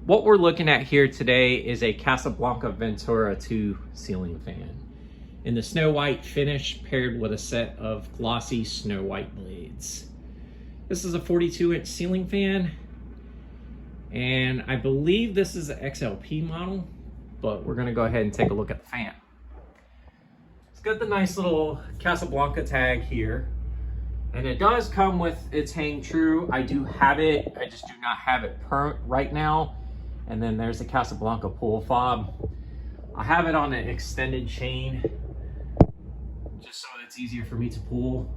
What we're looking at here today is a Casablanca Ventura II ceiling fan in the snow white finish paired with a set of glossy snow white blades. This is a 42-inch ceiling fan, and I believe this is an XLP model, but we're gonna go ahead and take a look at the fan. It's got the nice little Casablanca tag here, and it does come with its hang true. I do have it, I just do not have it right now. And then there's the Casablanca pull fob. I have it on an extended chain just so it's easier for me to pull,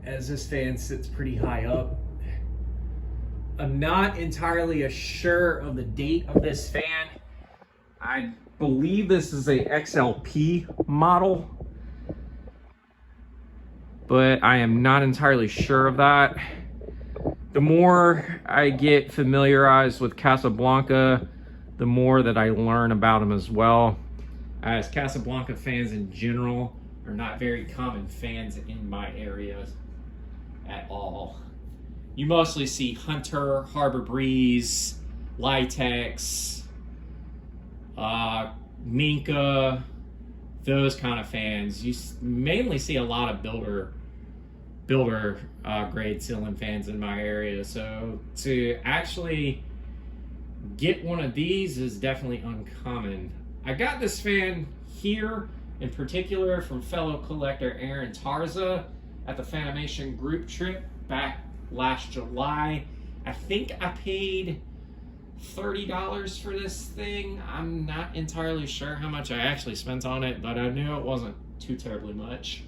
as this fan sits pretty high up. I'm not entirely sure of the date of this fan. I believe this is a XLP model, but I am not entirely sure of that. The more I get familiarized with Casablanca, the more that I learn about them as well, as Casablanca fans in general are not very common fans in my area at all. You mostly see Hunter, Harbor Breeze, Litex, Minka, those kind of fans. You mainly see a lot of builder grade ceiling fans in my area, so to actually get one of these is definitely uncommon. I got this fan here in particular from fellow collector Aaron Tarza at the Fanimation group trip back last July. I think I paid $30 for this thing. I'm not entirely sure how much I actually spent on it, but I knew it wasn't too terribly much.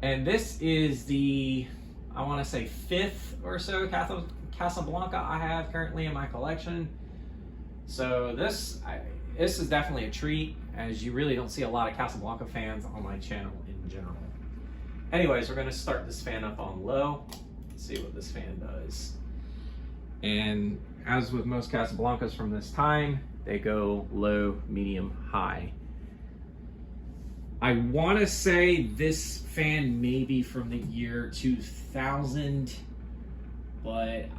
And this is the, I want to say, 5th or so Casablanca I have currently in my collection. So this is definitely a treat, as you really don't see a lot of Casablanca fans on my channel in general. Anyways, we're going to start this fan up on low, see what this fan does. And as with most Casablancas from this time, they go low, medium, high. I want to say this fan may be from the year 2000, but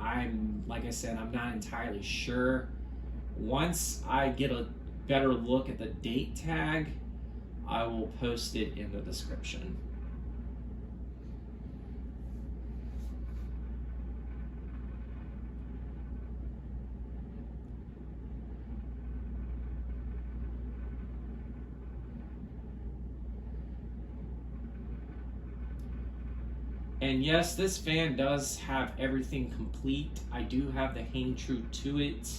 like I said, I'm not entirely sure. Once I get a better look at the date tag, I will post it in the description. And yes, this fan does have everything complete. I do have the hang true to it,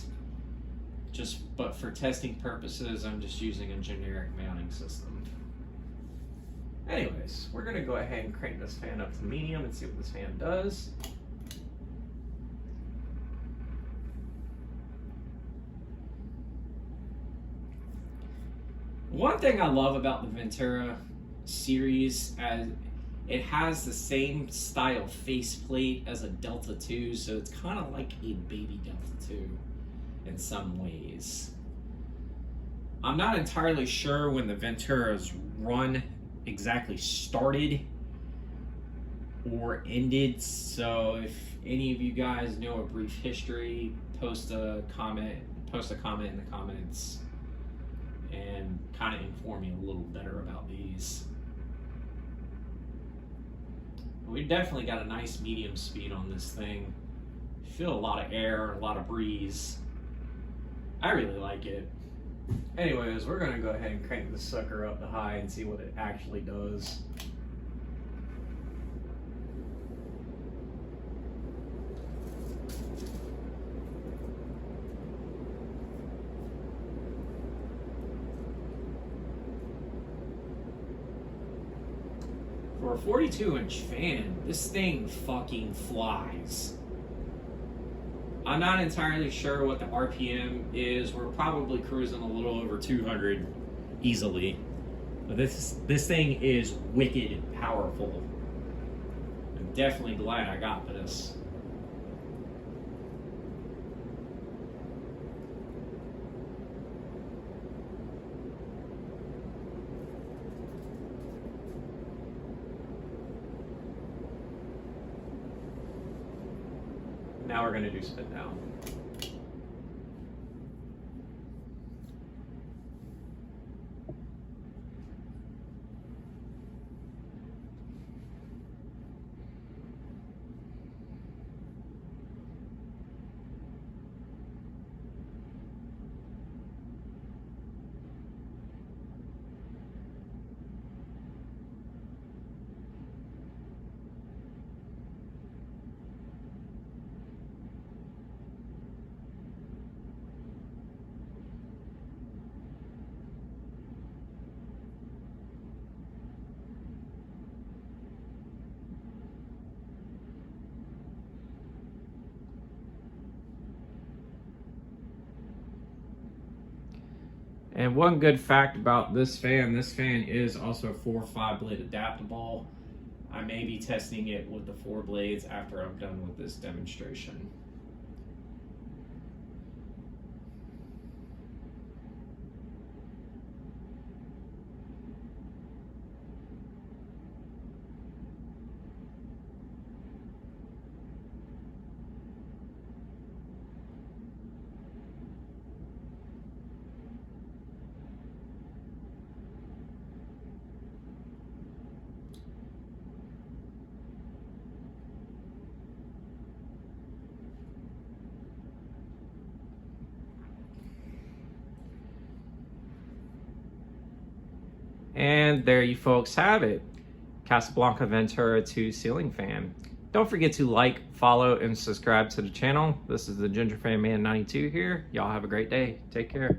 but for testing purposes, I'm just using a generic mounting system. Anyways, we're gonna go ahead and crank this fan up to medium and see what this fan does. One thing I love about the Ventura series, as it has the same style faceplate as a Delta 2, so it's kind of like a baby Delta 2 in some ways. I'm not entirely sure when the Ventura's run exactly started or ended, so if any of you guys know a brief history, post a comment in the comments and kind of inform me a little better about these. We definitely got a nice medium speed on this thing. Feel a lot of air, a lot of breeze. I really like it. Anyways, we're gonna go ahead and crank this sucker up to high and see what it actually does. For a 42-inch fan, this thing fucking flies. I'm not entirely sure what the RPM is. We're probably cruising a little over 200 easily. But this thing is wicked powerful. I'm definitely glad I got this. Now we're gonna do spin down. And one good fact about this fan is also 4-5 blade adaptable. I may be testing it with the 4 blades after I'm done with this demonstration. And there you folks have it, Casablanca Ventura II ceiling fan. Don't forget to like, follow, and subscribe to the channel. This is the Ginger Fan Man 92 here. Y'all have a great day. Take care.